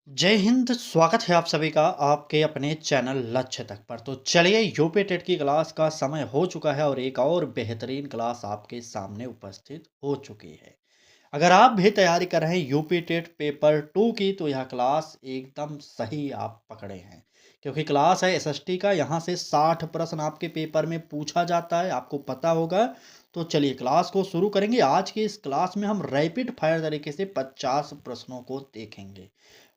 जय हिंद। स्वागत है आप सभी का आपके अपने चैनल लक्ष्य तक पर। तो चलिए, यूपी टेट की क्लास का समय हो चुका है और एक और बेहतरीन क्लास आपके सामने उपस्थित हो चुकी है। अगर आप भी तैयारी कर रहे हैं यूपी टेट पेपर 2 की, तो यह क्लास एकदम सही आप पकड़े हैं, क्योंकि क्लास है एसएसटी का। यहाँ से 60 प्रश्न आपके पेपर में पूछा जाता है, आपको पता होगा। तो चलिए क्लास को शुरू करेंगे। आज की इस क्लास में हम रैपिड फायर तरीके से 50 प्रश्नों को देखेंगे।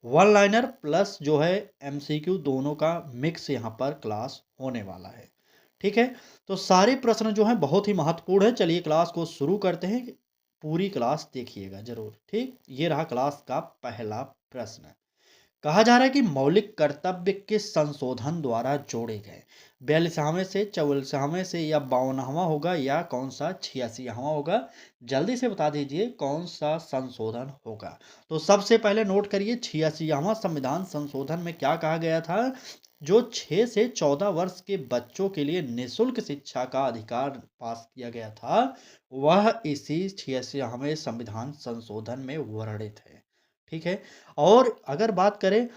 वन लाइनर प्लस जो है एमसीक्यू, दोनों का मिक्स यहाँ पर क्लास होने वाला है। ठीक है, तो सारे प्रश्न जो हैं बहुत ही महत्वपूर्ण है। चलिए क्लास को शुरू करते हैं। पूरी क्लास देखिएगा जरूर। ठीक, ये रहा क्लास का पहला प्रश्न। कहा जा रहा है कि मौलिक कर्तव्य किस संशोधन द्वारा जोड़े गए। 42वें से 44वें से या 52वां होगा, या कौन सा 86वां होगा? जल्दी से बता दीजिए कौन सा संशोधन होगा। तो सबसे पहले नोट करिए, 86वां संविधान संशोधन में क्या कहा गया था? जो 6 से 14 वर्ष के बच्चों के लिए निःशुल्क शिक्षा का अधिकार पास किया गया था, वह इसी 86वें संविधान संशोधन में वर्णित है। ठीक है, और अगर बात करें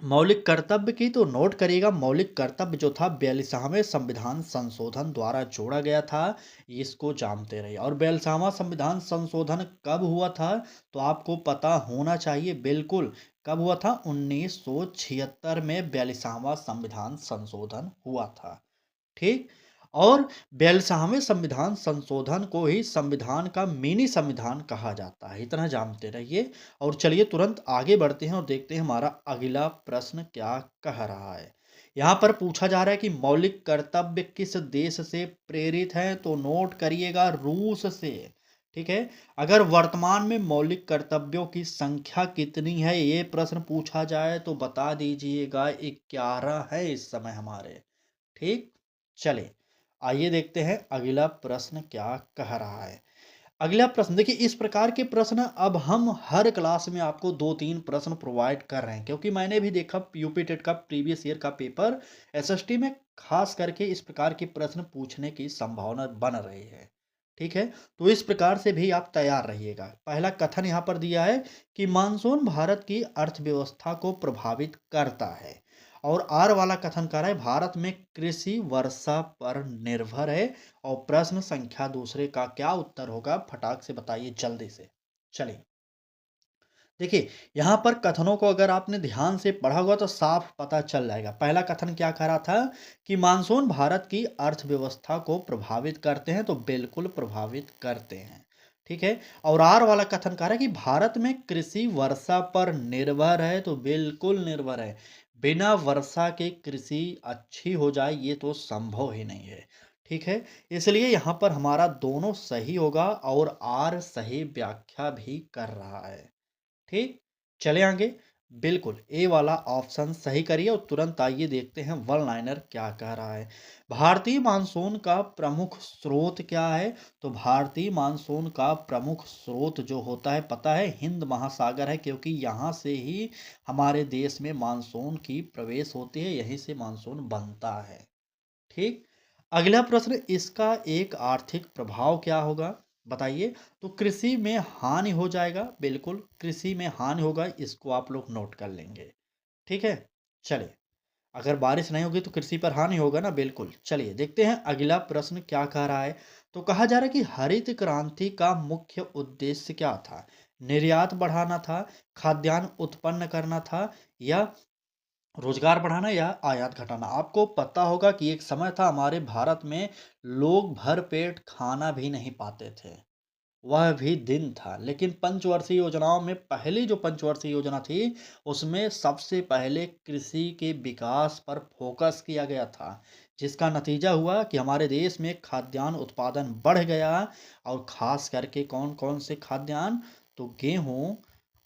मौलिक कर्तव्य की, तो नोट करिएगा, मौलिक कर्तव्य जो था 42वें संविधान संशोधन द्वारा जोड़ा गया था। इसको जानते रहिए। और 42वां संविधान संशोधन कब हुआ था? तो आपको पता होना चाहिए बिल्कुल। कब हुआ था? 1976 में 42वां संविधान संशोधन हुआ था। ठीक, और 42वें संविधान संशोधन को ही संविधान का मिनी संविधान कहा जाता है, इतना जानते रहिए। और चलिए तुरंत आगे बढ़ते हैं और देखते हैं हमारा अगला प्रश्न क्या कह रहा है। यहाँ पर पूछा जा रहा है कि मौलिक कर्तव्य किस देश से प्रेरित है? तो नोट करिएगा, रूस से। ठीक है, अगर वर्तमान में मौलिक कर्तव्यों की संख्या कितनी है, ये प्रश्न पूछा जाए तो बता दीजिएगा। 11 है इस समय हमारे। ठीक, चले आइए देखते हैं अगला प्रश्न क्या कह रहा है। अगला प्रश्न देखिए, इस प्रकार के प्रश्न अब हम हर क्लास में आपको 2-3 प्रश्न प्रोवाइड कर रहे हैं, क्योंकि मैंने भी देखा यूपी टेट का प्रीवियस ईयर का पेपर एसएसटी में खास करके इस प्रकार के प्रश्न पूछने की संभावना बन रही है। ठीक है, तो इस प्रकार से भी आप तैयार रहिएगा। पहला कथन यहाँ पर दिया है कि मानसून भारत की अर्थव्यवस्था को प्रभावित करता है। और आर वाला कथन कर रहा है भारत में कृषि वर्षा पर निर्भर है। और प्रश्न संख्या दूसरे का क्या उत्तर होगा, फटाक से बताइए जल्दी से। चलिए देखिए, यहाँ पर कथनों को अगर आपने ध्यान से पढ़ा होगा तो साफ पता चल जाएगा। पहला कथन क्या कह रहा था कि मानसून भारत की अर्थव्यवस्था को प्रभावित करते हैं, तो बिल्कुल प्रभावित करते हैं। ठीक है, और आर वाला कथन कह रहा है कि भारत में कृषि वर्षा पर निर्भर है, तो बिल्कुल निर्भर है। बिना वर्षा के कृषि अच्छी हो जाए ये तो संभव ही नहीं है। ठीक है, इसलिए यहाँ पर हमारा दोनों सही होगा और आर सही व्याख्या भी कर रहा है। ठीक, चले आगे। बिल्कुल ए वाला ऑप्शन सही करिए और तुरंत आइए देखते हैं वन लाइनर क्या कह रहा है। भारतीय मानसून का प्रमुख स्रोत क्या है? तो भारतीय मानसून का प्रमुख स्रोत जो होता है, पता है, हिंद महासागर है, क्योंकि यहाँ से ही हमारे देश में मानसून की प्रवेश होती है, यहीं से मानसून बनता है। ठीक, अगला प्रश्न, इसका एक आर्थिक प्रभाव क्या होगा, बताइए। तो कृषि में हानि हो जाएगा, बिल्कुल कृषि में हानि होगा, इसको आप लोग नोट कर लेंगे। ठीक है, चलिए, अगर बारिश नहीं होगी तो कृषि पर हानि होगा ना, बिल्कुल। चलिए देखते हैं अगला प्रश्न क्या कह रहा है। तो कहा जा रहा है कि हरित क्रांति का मुख्य उद्देश्य क्या था? निर्यात बढ़ाना था, खाद्यान्न उत्पन्न करना था, या रोजगार बढ़ाना, या आयात घटाना? आपको पता होगा कि एक समय था हमारे भारत में लोग भर पेट खाना भी नहीं पाते थे। वह भी दिन था। लेकिन पंचवर्षीय योजनाओं में पहली जो पंचवर्षीय योजना थी, उसमें सबसे पहले कृषि के विकास पर फोकस किया गया था, जिसका नतीजा हुआ कि हमारे देश में खाद्यान्न उत्पादन बढ़ गया। और खास करके कौन कौन से खाद्यान्न? तो गेहूं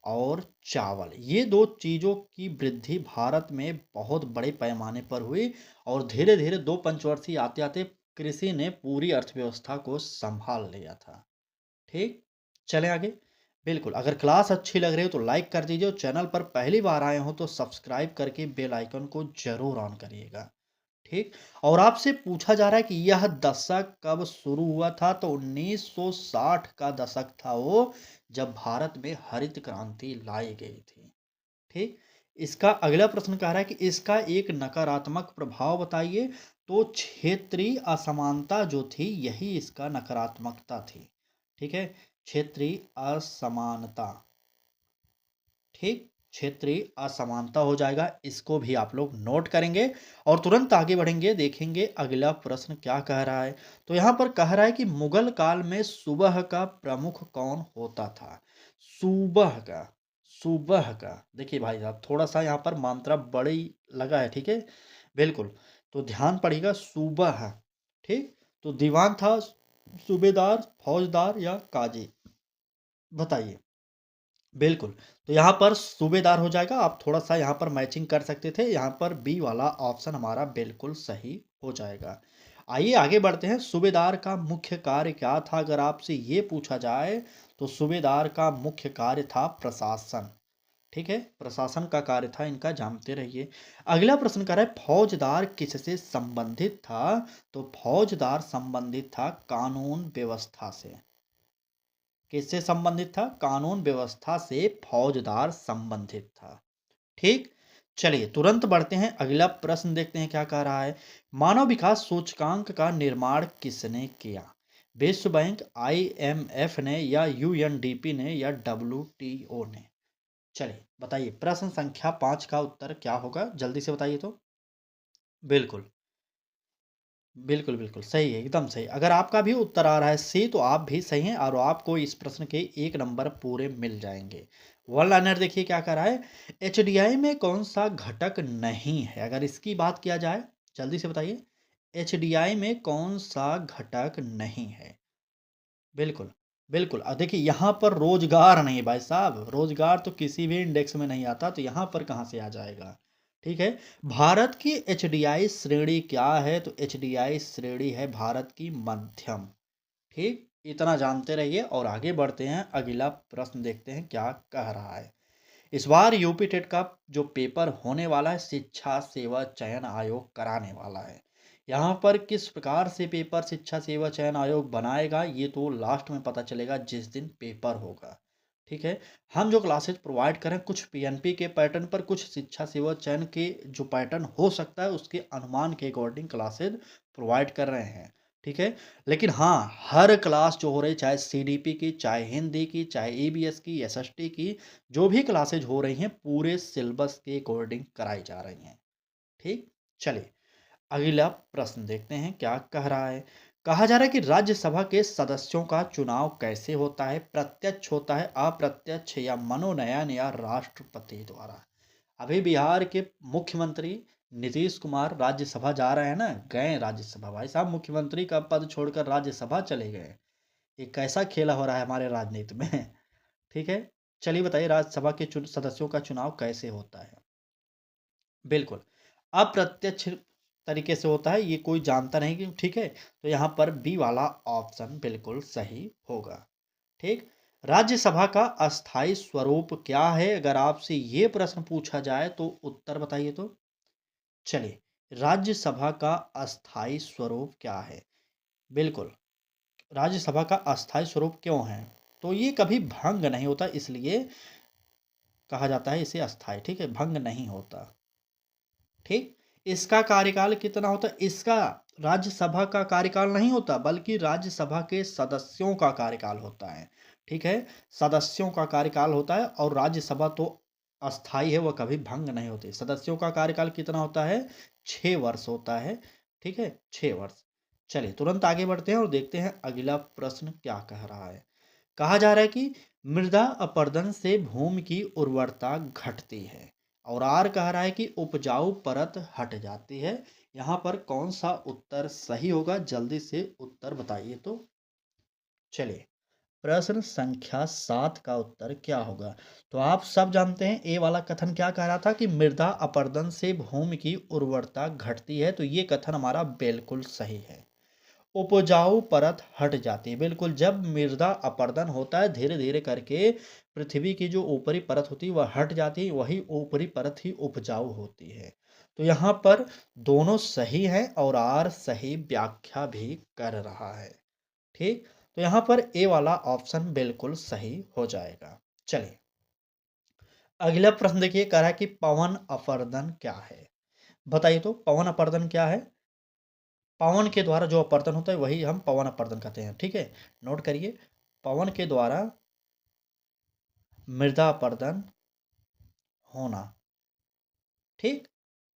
और चावल, ये दो चीज़ों की वृद्धि भारत में बहुत बड़े पैमाने पर हुई। और धीरे धीरे दो पंचवर्षीय आते आते कृषि ने पूरी अर्थव्यवस्था को संभाल लिया था। ठीक, चलें आगे। बिल्कुल, अगर क्लास अच्छी लग रही हो तो लाइक कर दीजिए, और चैनल पर पहली बार आए हो तो सब्सक्राइब करके बेल आइकन को जरूर ऑन करिएगा। ठीक, और आपसे पूछा जा रहा है कि यह दशक कब शुरू हुआ था? तो 1960 का दशक था वो, जब भारत में हरित क्रांति लाई गई थी। ठीक। इसका अगला प्रश्न कह रहा है कि इसका एक नकारात्मक प्रभाव बताइए। तो क्षेत्रीय असमानता जो थी यही इसका नकारात्मकता थी। ठीक है, क्षेत्रीय असमानता। ठीक, क्षेत्रीय असमानता हो जाएगा। इसको भी आप लोग नोट करेंगे और तुरंत आगे बढ़ेंगे, देखेंगे अगला प्रश्न क्या कह रहा है। तो यहाँ पर कह रहा है कि मुगल काल में सुबह का प्रमुख कौन होता था। सुबह का, सुबह का, देखिए भाई साहब थोड़ा सा यहाँ पर मात्रा बड़ी लगा है। ठीक है, बिल्कुल। तो ध्यान पड़ेगा, सुबह। ठीक, तो दीवान था, सूबेदार, फौजदार या काजी, बताइए। बिल्कुल, तो यहाँ पर सूबेदार हो जाएगा। आप थोड़ा-सा यहाँ पर मैचिंग कर सकते थे, यहाँ पर बी वाला ऑप्शन हमारा बिल्कुल सही हो जाएगा। आइए आगे बढ़ते हैं, सूबेदार का मुख्य कार्य क्या था? अगर आपसे ये पूछा जाए, तो सूबेदार का मुख्य कार्य था प्रशासन, ठीक है? प्रशासन का कार्य था इनका, जानते रहिए। अगला प्रश्न कह रहा है फौजदार किससे संबंधित था? तो फौजदार संबंधित था कानून व्यवस्था से। किससे संबंधित था? कानून व्यवस्था से फौजदार संबंधित था। ठीक, चलिए तुरंत बढ़ते हैं, अगला प्रश्न देखते हैं क्या कह रहा है। मानव विकास सूचकांक का निर्माण किसने किया? विश्व बैंक, आईएमएफ ने, या यूएनडीपी ने, या डब्ल्यूटीओ ने? चलिए बताइए, प्रश्न संख्या 5 का उत्तर क्या होगा, जल्दी से बताइए तो। बिल्कुल, बिल्कुल, बिल्कुल, सही है, एकदम सही। अगर आपका भी उत्तर आ रहा है सी, तो आप भी सही हैं और आपको इस प्रश्न के 1 नंबर पूरे मिल जाएँगे। वन लाइनर देखिए क्या कह रहा है, एचडीआई में कौन-सा घटक नहीं है? अगर इसकी बात किया जाए, जल्दी से बताइए, एचडीआई में कौन-सा घटक नहीं है? बिल्कुल, बिल्कुल। देखिए यहाँ पर रोज़गार नहीं भाई साहब, रोज़गार तो किसी भी इंडेक्स में नहीं आता, तो यहाँ पर कहाँ से आ जाएगा? ठीक है? भारत की एचडीआई श्रेणी क्या है? तो एचडीआई श्रेणी है भारत की मध्यम, ठीक? इतना जानते रहिए और आगे बढ़ते हैं, अगला प्रश्न देखते हैं क्या कह रहा है। इस बार यूपी टेट का जो पेपर होने वाला है, शिक्षा सेवा चयन आयोग कराने वाला है। यहाँ पर किस प्रकार से पेपर शिक्षा सेवा चयन आयोग बनाएगा, ये तो लास्ट में पता चलेगा जिस दिन पेपर होगा। ठीक है, हम जो क्लासेस प्रोवाइड करें कुछ पीएनपी के पैटर्न पर, कुछ शिक्षा सेवा चयन के जो पैटर्न हो सकता है उसके अनुमान के अकॉर्डिंग क्लासेस प्रोवाइड कर रहे हैं। ठीक है, लेकिन हाँ, हर क्लास जो हो रही, चाहे सीडीपी की, चाहे हिंदी की, चाहे ईबीएस की, एसएसटी की, जो भी क्लासेज हो रही हैं पूरे सिलेबस के अकॉर्डिंग कराई जा रही हैं। ठीक, चलिए अगला प्रश्न देखते हैं क्या कह रहा है। कहा जा रहा है कि राज्यसभा के सदस्यों का चुनाव कैसे होता है? प्रत्यक्ष होता है, अप्रत्यक्ष, या मनोनयन, या राष्ट्रपति द्वारा? अभी बिहार के मुख्यमंत्री नीतीश कुमार राज्यसभा जा रहे हैं ना, गए राज्यसभा, भाई साहब मुख्यमंत्री का पद छोड़कर राज्यसभा चले गए। ये कैसा खेला हो रहा है हमारे राजनीति में? ठीक है, चलिए बताइए राज्यसभा के सदस्यों का चुनाव कैसे होता है? बिल्कुल, अप्रत्यक्ष तरीके से होता है, ये कोई जानता नहीं कि, ठीक है, तो यहाँ पर बी वाला ऑप्शन बिल्कुल सही होगा। ठीक, राज्यसभा का अस्थाई स्वरूप क्या है? अगर आपसे ये प्रश्न पूछा जाए तो उत्तर बताइए तो। चलिए, राज्यसभा का अस्थाई स्वरूप क्या है? बिल्कुल, राज्यसभा का अस्थाई स्वरूप क्यों है? तो ये कभी भंग नहीं होता, इसलिए कहा जाता है इसे अस्थाई। ठीक है, भंग नहीं होता। ठीक, इसका कार्यकाल कितना होता है? इसका राज्यसभा का कार्यकाल नहीं होता, बल्कि राज्यसभा के सदस्यों का कार्यकाल होता है। ठीक है, सदस्यों का कार्यकाल होता है और राज्यसभा तो अस्थाई है, वह कभी भंग नहीं होती। सदस्यों का कार्यकाल कितना होता है? 6 वर्ष होता है। ठीक है, 6 वर्ष। चलिए तुरंत आगे बढ़ते हैं और देखते हैं अगला प्रश्न क्या कह रहा है। कहा जा रहा है कि मृदा अपरदन से भूमि की उर्वरता घटती है, और आर कह रहा है कि उपजाऊ परत हट जाती है। यहाँ पर कौन सा उत्तर सही होगा, जल्दी से उत्तर बताइए तो। चलिए, प्रश्न संख्या 7 का उत्तर क्या होगा? तो आप सब जानते हैं ए वाला कथन क्या कह रहा था कि मृदा अपरदन से भूमि की उर्वरता घटती है, तो ये कथन हमारा बिल्कुल सही है। उपजाऊ परत हट जाती है, बिल्कुल, जब मृदा अपरदन होता है धीरे धीरे करके पृथ्वी की जो ऊपरी परत होती है वह हट जाती है, वही ऊपरी परत ही उपजाऊ होती है। तो यहाँ पर दोनों सही हैं और आर सही व्याख्या भी कर रहा है। ठीक, तो यहाँ पर ए वाला ऑप्शन बिल्कुल सही हो जाएगा। चलिए अगला प्रश्न देखिए, कह रहा है कि पवन अपरदन क्या है? बताइए तो पवन अपरदन क्या है? पवन के द्वारा जो अपरदन होता है वही हम पवन अपरदन कहते हैं, ठीक है? नोट करिए, पवन के द्वारा मृदा अपरदन होना, ठीक?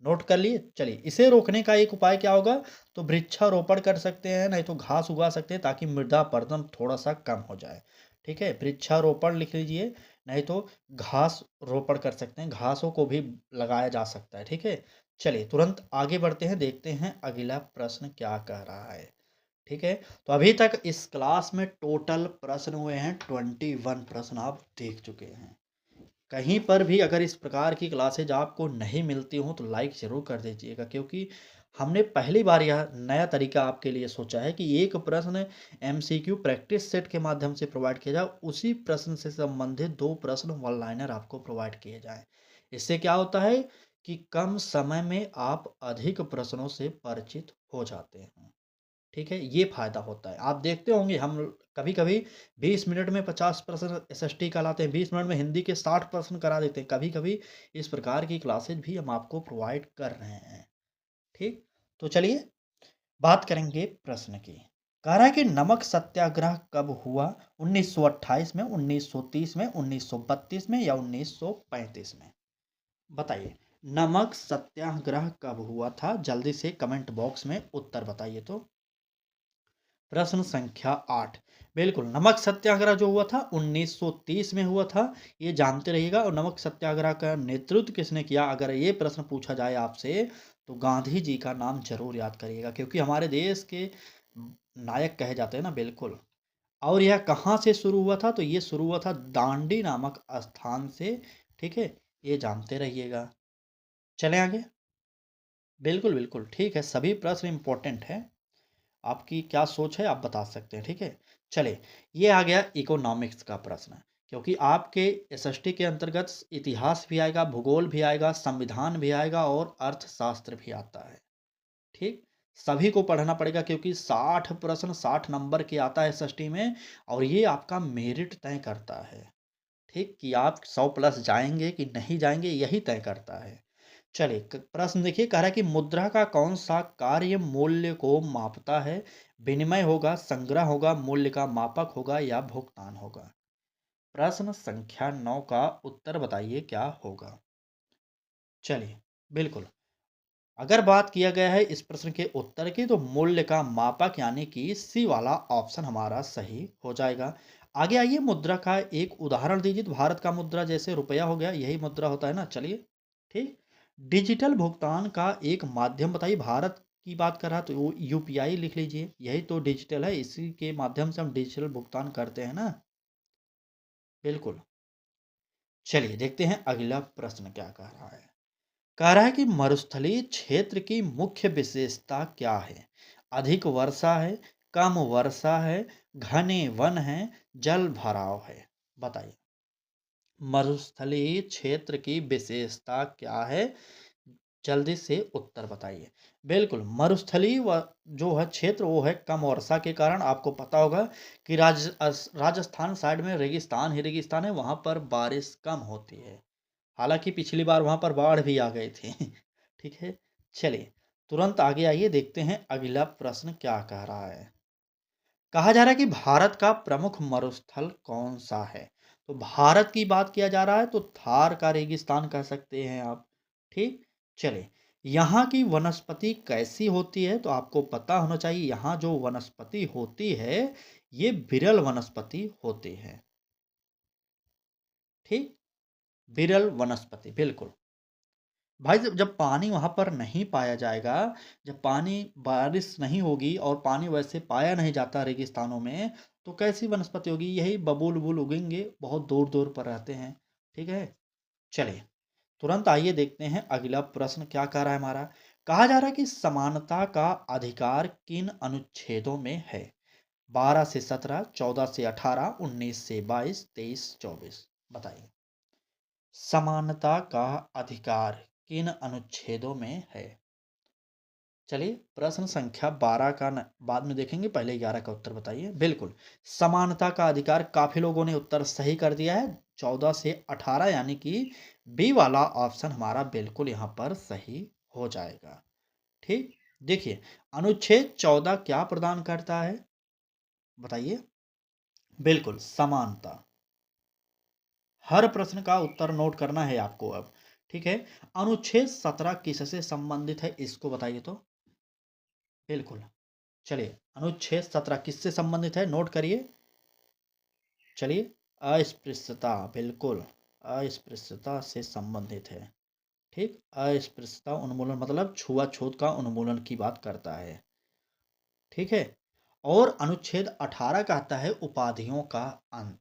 नोट कर लिए? चलिए, इसे रोकने का एक उपाय क्या होगा? तो वृक्षारोपण कर सकते हैं, नहीं तो घास उगा सकते हैं ताकि मृदा अपरदन थोड़ा-सा कम हो जाए, ठीक है? वृक्षारोपण लिख लीजिए, नहीं तो घास रोपण कर सकते हैं, घासों को भी लगाया जा सकता है, ठीक है? चलिए, तुरंत आगे बढ़ते हैं, देखते हैं अगला प्रश्न क्या कह रहा है, ठीक है? तो अभी तक इस क्लास में टोटल प्रश्न हुए हैं 21 प्रश्न आप देख चुके हैं। कहीं पर भी अगर इस प्रकार की क्लासेज आपको नहीं मिलती हों तो लाइक ज़रूर कर दीजिएगा, क्योंकि हमने पहली बार यह नया तरीका आपके लिए सोचा है कि एक प्रश्न एमसीक्यू प्रैक्टिस सेट के माध्यम से प्रोवाइड किया जाए, उसी प्रश्न से संबंधित 2 प्रश्न वन लाइनर आपको प्रोवाइड किए जाएँ। इससे क्या होता है कि कम समय में आप अधिक प्रश्नों से परिचित हो जाते हैं। ठीक है? ये फ़ायदा होता है। आप देखते होंगे हम कभी-कभी 20 मिनट में 50 प्रश्न एसएसटी कहलाते हैं, 20 मिनट में हिंदी के 60 प्रश्न करा देते हैं। कभी-कभी इस प्रकार की क्लासेज़ भी हम आपको प्रोवाइड कर रहे हैं। ठीक? तो चलिए बात करेंगे प्रश्न की। कह रहा है कि नमक सत्याग्रह कब हुआ? 1928 में, 1930 में, 1932 में या 1935 में? बताइए। नमक सत्याग्रह कब हुआ था? जल्दी से कमेंट बॉक्स में उत्तर बताइए तो। प्रश्न संख्या 8, बिल्कुल, नमक सत्याग्रह जो हुआ था 1930 में हुआ था, ये जानते रहिएगा। और नमक सत्याग्रह का नेतृत्व किसने किया? अगर ये प्रश्न पूछा जाए आपसे तो गांधी जी का नाम जरूर याद करिएगा, क्योंकि हमारे देश के नायक कहे जाते हैं ना, बिल्कुल। और यह कहाँ से शुरू हुआ था? तो ये शुरू हुआ था दांडी नामक स्थान से, ठीक है? ये जानते रहिएगा। चलें आगे। बिल्कुल बिल्कुल ठीक है, सभी प्रश्न इंपॉर्टेंट है। आपकी क्या सोच है आप बता सकते हैं, ठीक है? चलिए, ये आ गया इकोनॉमिक्स का प्रश्न, क्योंकि आपके एसएसटी के अंतर्गत इतिहास भी आएगा, भूगोल भी आएगा, संविधान भी आएगा और अर्थशास्त्र भी आता है, ठीक? सभी को पढ़ना पड़ेगा, क्योंकि 60 प्रश्न 60 नंबर के आता है एसएसटी में, और ये आपका मेरिट तय करता है, ठीक? कि आप 100 प्लस जाएँगे कि नहीं जाएँगे, यही तय करता है। चलिए, प्रश्न देखिए, कह रहा है कि मुद्रा का कौन सा कार्य मूल्य को मापता है? विनिमय होगा, संग्रह होगा, मूल्य का मापक होगा या भुगतान होगा? प्रश्न संख्या 9 का उत्तर बताइए क्या होगा? चलिए, बिल्कुल, अगर बात किया गया है इस प्रश्न के उत्तर की, तो मूल्य का मापक यानी कि सी वाला ऑप्शन हमारा सही हो जाएगा। आगे आइए, मुद्रा का एक उदाहरण दीजिए। तो भारत का मुद्रा जैसे रुपया हो गया, यही मुद्रा होता है ना, चलिए, ठीक। डिजिटल भुगतान का एक माध्यम बताइए। भारत की बात कर रहा है तो वो यूपीआई लिख लीजिए, यही तो डिजिटल है, इसी के माध्यम से हम डिजिटल भुगतान करते हैं ना, बिल्कुल। चलिए देखते हैं अगला प्रश्न क्या कह रहा है। कह रहा है कि मरुस्थलीय क्षेत्र की मुख्य विशेषता क्या है? अधिक वर्षा है, कम वर्षा है, घने वन है, जल भराव है? बताइए। मरुस्थलीय क्षेत्र की विशेषता क्या है? जल्दी से उत्तर बताइए। बिल्कुल, मरुस्थलीय जो है क्षेत्र, वो है कम वर्षा के कारण। आपको पता होगा कि राजस्थान साइड में रेगिस्तान ही रेगिस्तान है, वहाँ पर बारिश कम होती है। हालाँकि पिछली बार वहाँ पर बाढ़ भी आ गए थे। ठीक है? चलिए, तुरंत आगे आइए, देखते हैं अगला प्रश्न क्या कह रहा है। कहा जा रहा है कि भारत का प्रमुख मरुस्थल कौन-सा है? तो भारत की बात किया जा रहा है तो थार का रेगिस्तान कह सकते हैं आप, ठीक? चलिए, यहाँ की वनस्पति कैसी होती है? तो आपको पता होना चाहिए, यहाँ जो वनस्पति होती है, ये विरल वनस्पति होती है, ठीक? विरल वनस्पति, बिल्कुल। भाई जब जब पानी वहाँ पर नहीं पाया जाएगा, जब पानी बारिश नहीं होगी और पानी वैसे पाया नहीं जाता रेगिस्तानों में, तो कैसी वनस्पति होगी? यही बबूल-वबूल उगेंगे, बहुत दूर-दूर पर रहते हैं, ठीक है? चलिए, तुरंत आइए देखते हैं अगला प्रश्न क्या कह रहा है हमारा। कहा जा रहा है कि समानता का अधिकार किन अनुच्छेदों में है? 12 से 17, 14 से 18, 19 से 22, 23, 24? बताइए। समानता का अधिकार किन अनुच्छेदों में है? चलिए, प्रश्न संख्या 12 का बाद में देखेंगे, पहले 11 का उत्तर बताइए। बिल्कुल, समानता का अधिकार, काफी लोगों ने उत्तर सही कर दिया है। 14 से 18 यानी कि बी वाला ऑप्शन हमारा बिल्कुल यहाँ पर सही हो जाएगा। ठीक? देखिए, अनुच्छेद 14 क्या प्रदान करता है? बताइए? बिल्कुल, समानता। हर प्रश्न का उत्तर नोट करना है आपको अब, ठीक है? अनुच्छेद 17 किससे संबंधित है इसको बताइए तो? बिल्कुल, चलिए अनुच्छेद 17 किससे संबंधित है नोट करिए। चलिए, अस्पृश्यता, बिल्कुल, अस्पृश्यता से संबंधित है। ठीक? अस्पृश्यता उन्मूलन मतलब छुआ-छूत का उन्मूलन की बात करता है। ठीक है? और अनुच्छेद 18 कहता है उपाधियों का अंत।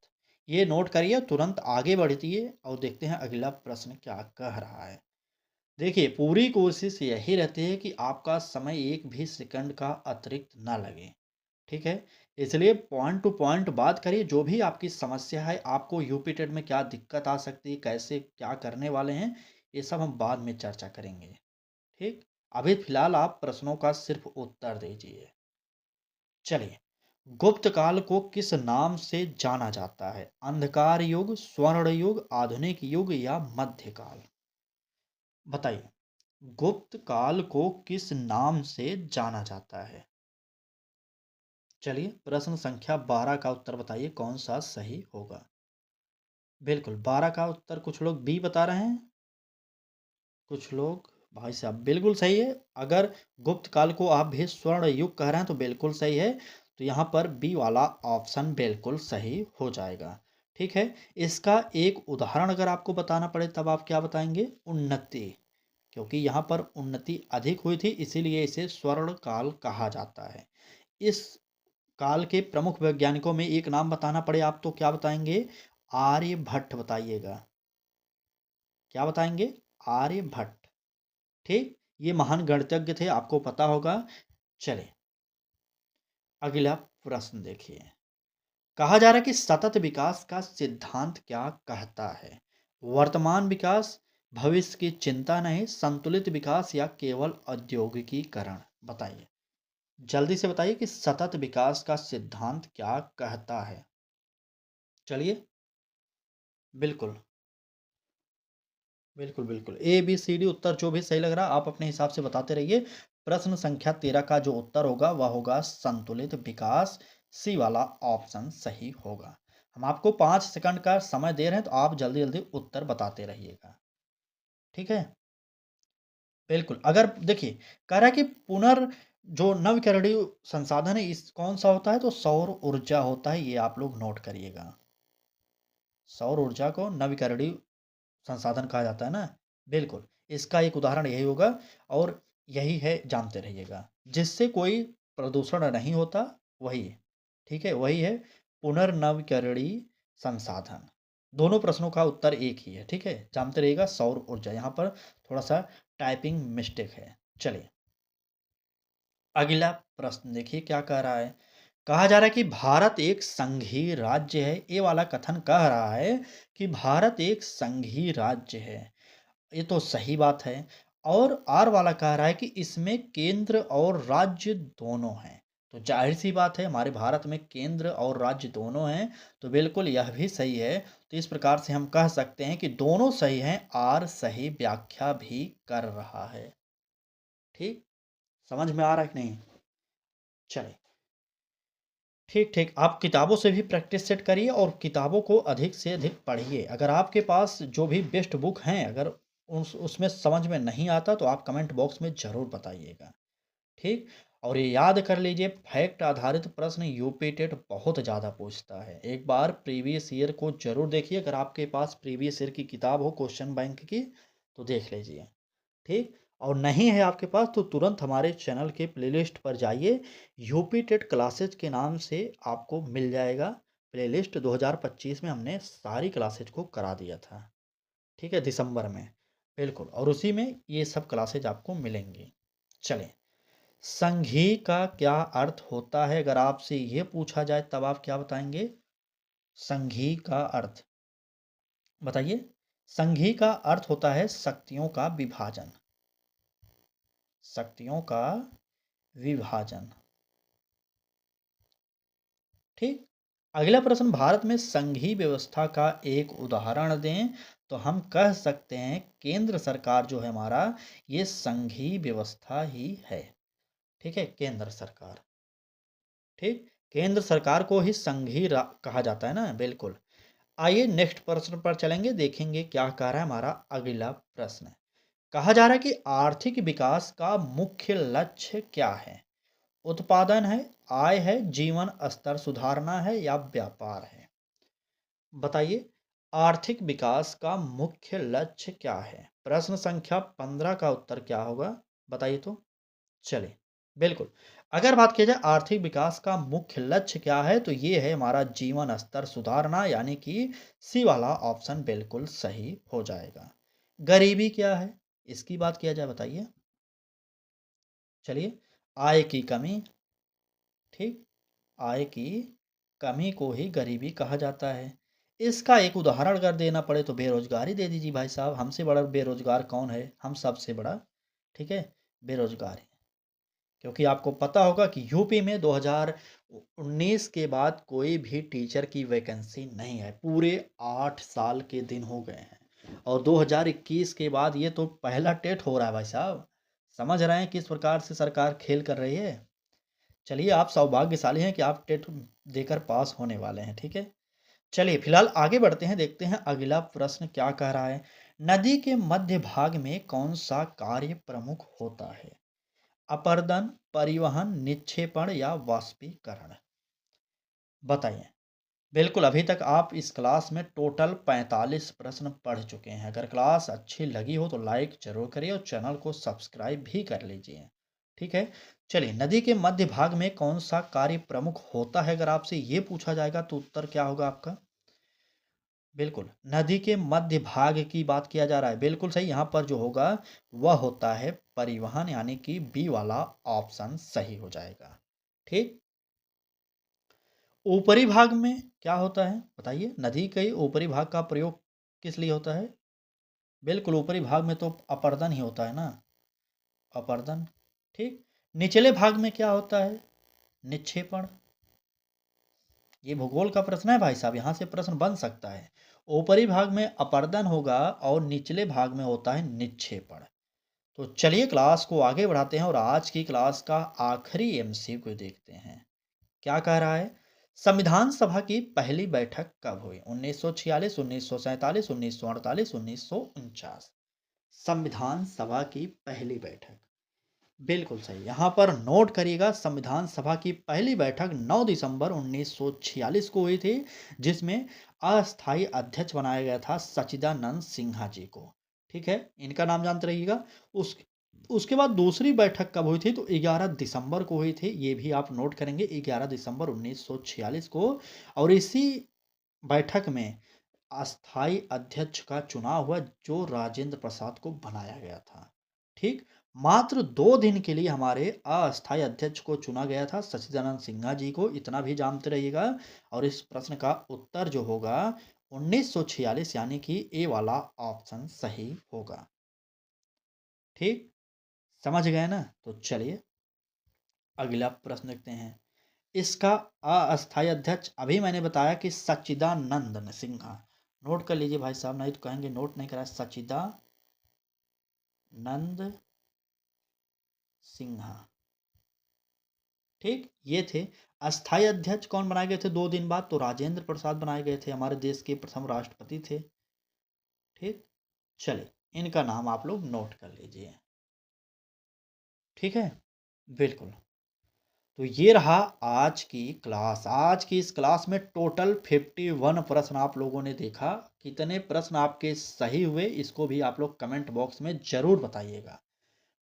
ये नोट करिए, तुरंत आगे बढ़िए और देखते हैं अगला प्रश्न क्या कह रहा है। देखिए, पूरी कोशिश यही रहती है कि आपका समय एक भी सेकंड का अतिरिक्त ना लगे। ठीक है? इसलिए पॉइंट टू पॉइंट बात करिए, जो भी आपकी समस्या है, आपको यूपी टेट में क्या दिक्कत आ सकती है, कैसे क्या करने वाले हैं, ये सब हम बाद में चर्चा करेंगे। ठीक? अभी फिलहाल आप प्रश्नों का सिर्फ उत्तर दीजिए। चलिए, गुप्त काल को किस नाम से जाना जाता है? अंधकार युग, स्वर्ण युग, आधुनिक युग या मध्यकाल? बताइए, गुप्त काल को किस नाम से जाना जाता है? चलिए, प्रश्न संख्या 12 का उत्तर बताइए कौन सा सही होगा? बिल्कुल, 12 का उत्तर कुछ लोग बी बता रहे हैं, कुछ लोग भाई साहब बिल्कुल सही है। अगर गुप्त काल को आप भी स्वर्ण युग कह रहे हैं तो बिल्कुल सही है। तो यहाँ पर बी वाला ऑप्शन बिल्कुल सही हो जाएगा। ठीक है? इसका एक उदाहरण अगर आपको बताना पड़े तब आप क्या बताएँगे? उन्नति, क्योंकि यहाँ पर उन्नति अधिक हुई थी इसीलिए इसे स्वर्ण काल कहा जाता है। इस काल के प्रमुख वैज्ञानिकों में एक नाम बताना पड़े आप तो क्या बताएँगे? आर्यभट्ट बताइएगा। क्या बताएँगे? आर्यभट्ट। ठीक? ये महान गणितज्ञ थे, आपको पता होगा। चलिए, अगला प्रश्न देखिए। कहा जा रहा है कि सतत विकास का सिद्धांत क्या कहता है? वर्तमान विकास, भविष्य की चिंता नहीं, संतुलित विकास या केवल औद्योगिकीकरण? बताइए। जल्दी से बताइए कि सतत विकास का सिद्धांत क्या कहता है? चलिए, बिल्कुल। बिल्कुल, बिल्कुल। ए, बी, सी, डी उत्तर जो भी सही लग रहा है आप अपने हिसाब से बताते रहिए। प्रश्न संख्या 13 का जो उत्तर होगा वह होगा संतुलित विकास, सी वाला ऑप्शन सही होगा। हम आपको 5 सेकंड का समय दे रहे हैं तो आप जल्दी-जल्दी उत्तर बताते रहिएगा। ठीक है? बिल्कुल, अगर देखिए कह रहा है कि जो नवीकरणीय संसाधन है इस कौन-सा होता है तो सौर ऊर्जा होता है, ये आप लोग नोट करिएगा। सौर ऊर्जा को नवीकरणीय संसाधन कहा जाता है ना? बिल्कुल, इसका एक उदाहरण यही होगा और यही है जानते रहिएगा। जिससे कोई प्रदूषण नहीं होता वही, ठीक है? वही है पुनर्नवीकरणीय संसाधन। दोनों प्रश्नों का उत्तर एक ही है, ठीक है? जानते रहिएगा सौर ऊर्जा, यहाँ पर थोड़ा-सा टाइपिंग मिस्टेक है। चलिए, अगला प्रश्न देखिए क्या कह रहा है? कहा जा रहा है कि भारत एक संघीय राज्य है। ये वाला कथन कह रहा है कि भारत एक संघीय राज्य है। ये तो सही बात है। और आर वाला कह रहा है कि इसमें केंद्र और राज्य दोनों हैं। तो ज़ाहिर-सी बात है हमारे भारत में केंद्र और राज्य दोनों हैं, तो बिल्कुल यह भी सही है। तो इस प्रकार से हम कह सकते हैं कि दोनों सही हैं, आर सही व्याख्या भी कर रहा है। ठीक? समझ में आ रहा है कि नहीं? चलिए। ठीक, ठीक। आप किताबों से भी प्रैक्टिस सेट करिए और किताबों को अधिक से अधिक पढ़िए। अगर आपके पास जो भी बेस्ट बुक हैं, अगर उसमें समझ में नहीं आता तो आप कमेंट बॉक्स में ज़रूर बताइएगा। ठीक? और ये याद कर लीजिए फैक्ट आधारित प्रश्न यूपी टेट बहुत ज़्यादा पूछता है। एक बार प्रीवियस ईयर को ज़रूर देखिए, अगर आपके पास प्रीवियस ईयर की किताब हो क्वेश्चन बैंक की, तो देख लीजिए। ठीक? और नहीं है आपके पास तो तुरंत हमारे चैनल के प्लेलिस्ट पर जाइए, यूपी टेट क्लासेज के नाम से आपको मिल जाएगा। प्लेलिस्ट 2025 में हमने सारी क्लासेज को करा दिया था। ठीक है? दिसंबर में। बिल्कुल, और उसी में ये सब क्लासेज आपको मिलेंगी। चलें, संघी का क्या अर्थ होता है? अगर आपसे ये पूछा जाए तब आप क्या बताएँगे? संघी का अर्थ बताइए? संघी का अर्थ होता है शक्तियों का विभाजन। शक्तियों का विभाजन। ठीक? अगला प्रश्न, भारत में संघीय व्यवस्था का एक उदाहरण दें। तो हम कह सकते हैं केंद्र सरकार जो है हमारा, ये संघीय व्यवस्था ही है। ठीक है, केंद्र सरकार। ठीक, केंद्र सरकार को ही संघीय कहा जाता है ना, बिल्कुल। आइए नेक्स्ट प्रश्न पर चलेंगे, देखेंगे क्या कह रहा है हमारा अगला प्रश्न। कहा जा रहा है कि आर्थिक विकास का मुख्य लक्ष्य क्या है? उत्पादन है, आय है, जीवन स्तर सुधारना है या व्यापार है? बताइए, आर्थिक विकास का मुख्य लक्ष्य क्या है? प्रश्न संख्या 15 का उत्तर क्या होगा? बताइए तो। चलिए, बिल्कुल। अगर बात की जाए आर्थिक विकास का मुख्य लक्ष्य क्या है, तो ये है हमारा जीवन स्तर सुधारना, यानी कि सी वाला ऑप्शन बिल्कुल सही हो जाएगा। गरीबी क्या है, इसकी बात किया जाए, बताइए। चलिए, आय की कमी। ठीक, आय की कमी को ही गरीबी कहा जाता है। इसका एक उदाहरण अगर देना पड़े तो बेरोजगारी दे दीजिए भाई साहब, हमसे बड़ा बेरोजगार कौन है? हम सबसे बड़ा, ठीक है, बेरोजगार है। क्योंकि आपको पता होगा कि यूपी में 2019 के बाद कोई भी टीचर की वैकेंसी नहीं है, पूरे 8 साल के दिन हो गए हैं। और 2021 के बाद ये तो पहला टेट हो रहा है भाई साहब। समझ रहे हैं किस प्रकार से सरकार खेल कर रही है। चलिए, आप सौभाग्यशाली हैं कि आप टेट देकर पास होने वाले हैं, ठीक है। चलिए फिलहाल आगे बढ़ते हैं, देखते हैं अगला प्रश्न क्या कह रहा है। नदी के मध्य भाग में कौन सा कार्य प्रमुख होता है? अपर्दन, परिवहन, निक्षेपण या वाष्पीकरण? बताइए। बिल्कुल, अभी तक आप इस क्लास में टोटल 45 प्रश्न पढ़ चुके हैं। अगर क्लास अच्छी लगी हो तो लाइक ज़रूर करिए और चैनल को सब्सक्राइब भी कर लीजिए। ठीक है? चलिए, नदी के मध्य भाग में कौन-सा कार्य प्रमुख होता है? अगर आपसे ये पूछा जाएगा तो उत्तर क्या होगा आपका? बिल्कुल, नदी के मध्य भाग की बात किया जा रहा है। बिल्कुल सही, यहाँ पर जो होगा वह होता है परिवहन, यानी कि बी वाला ऑप्शन सही हो जाएगा। ठीक? ऊपरी भाग में क्या होता है? बताइए, नदी के ऊपरी भाग का प्रयोग किस लिए होता है? बिल्कुल, ऊपरी भाग में तो अपर्दन ही होता है ना, अपर्दन। ठीक? निचले भाग में क्या होता है? निक्षेपण। ये भूगोल का प्रश्न है भाई साहब, यहाँ से प्रश्न बन सकता है। ऊपरी भाग में अपर्दन होगा और निचले भाग में होता है निक्षेपण। तो चलिए क्लास को आगे बढ़ाते हैं और आज की क्लास का आखिरी एमसीक्यू देखते हैं। क्या कह रहा है? संविधान सभा की पहली बैठक कब हुई? 1946, 1947, 1948, 1949? संविधान सभा की पहली बैठक। बिल्कुल सही। यहाँ पर नोट करिएगा, संविधान सभा की पहली बैठक 9 दिसंबर 1946 को हुई थी, जिसमें अस्थायी अध्यक्ष बनाया गया था सच्चिदानंद सिन्हा जी को। ठीक है, इनका नाम जानते रहिएगा। उस उसके बाद दूसरी बैठक कब हुई थी? तो 11 दिसंबर को हुई थी। ये भी आप नोट करेंगे, 11 दिसंबर 1946 को। और इसी बैठक में अस्थायी अध्यक्ष का चुनाव हुआ, जो राजेंद्र प्रसाद को बनाया गया था। ठीक, मात्र 2 दिन के लिए हमारे अस्थायी अध्यक्ष को चुना गया था, सच्चिदानंद सिन्हा जी को, इतना भी जानते रहिएगा। और इस प्रश्न का उत्तर जो होगा 1946, यानी कि ए वाला ऑप्शन सही होगा। ठीक, समझ गए ना? तो चलिए अगला प्रश्न देखते हैं। इसका अस्थायी अध्यक्ष अभी मैंने बताया कि सच्चिदानंद सिन्हा। नोट कर लीजिए भाई साहब, नहीं तो कहेंगे नोट नहीं करा। सच्चिदानंद सिन्हा। ठीक, ये थे। अस्थायी अध्यक्ष कौन बनाए गए थे 2 दिन बाद? तो राजेंद्र प्रसाद बनाए गए थे, हमारे देश के प्रथम राष्ट्रपति थे। ठीक, चलिए इनका नाम आप लोग नोट कर लीजिए। ठीक है, बिल्कुल। तो ये रहा आज की क्लास। आज की इस क्लास में टोटल 51 प्रश्न आप लोगों ने देखा। कितने प्रश्न आपके सही हुए, इसको भी आप लोग कमेंट बॉक्स में ज़रूर बताइएगा।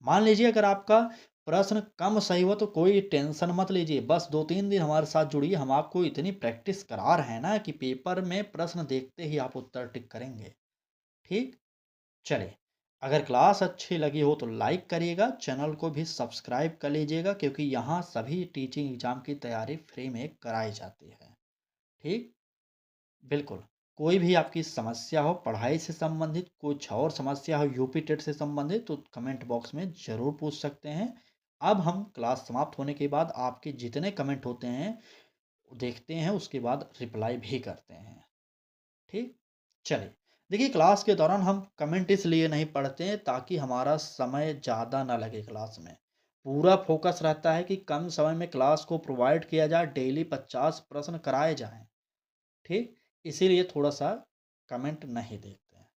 मान लीजिए अगर आपका प्रश्न कम सही हुआ तो कोई टेंशन मत लीजिए, बस 2-3 दिन हमारे साथ जुड़िए। हम आपको इतनी प्रैक्टिस करा रहे हैं ना कि पेपर में प्रश्न देखते ही आप उत्तर टिक करेंगे। ठीक, चलिए, अगर क्लास अच्छी लगी हो तो लाइक करिएगा, चैनल को भी सब्सक्राइब कर लीजिएगा, क्योंकि यहाँ सभी टीचिंग एग्जाम की तैयारी फ्री में कराई जाती है। ठीक, बिल्कुल। कोई भी आपकी समस्या हो पढ़ाई से संबंधित, कुछ और समस्या हो यूपी टेट से संबंधित, तो कमेंट बॉक्स में ज़रूर पूछ सकते हैं। अब हम क्लास समाप्त होने के बाद आपके जितने कमेंट होते हैं देखते हैं, उसके बाद रिप्लाई भी करते हैं। ठीक? चलिए, देखिए क्लास के दौरान हम कमेंट इसलिए नहीं पढ़ते हैं ताकि हमारा समय ज़्यादा ना लगे क्लास में। पूरा फ़ोकस रहता है कि कम समय में क्लास को प्रोवाइड किया जाए, डेली 50 प्रश्न कराए जाएँ, ठीक? इसीलिए थोड़ा-सा कमेंट नहीं देखते हैं।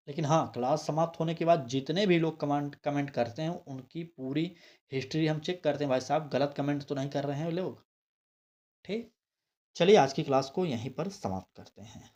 लेकिन हाँ, क्लास समाप्त होने के बाद जितने भी लोग कमेंट कमेंट करते हैं, उनकी पूरी हिस्ट्री हम चेक करते हैं, भाई साहब गलत कमेंट तो नहीं कर रहे हैं लोग, ठीक? चलिए आज की क्लास को यहीं पर समाप्त करते हैं।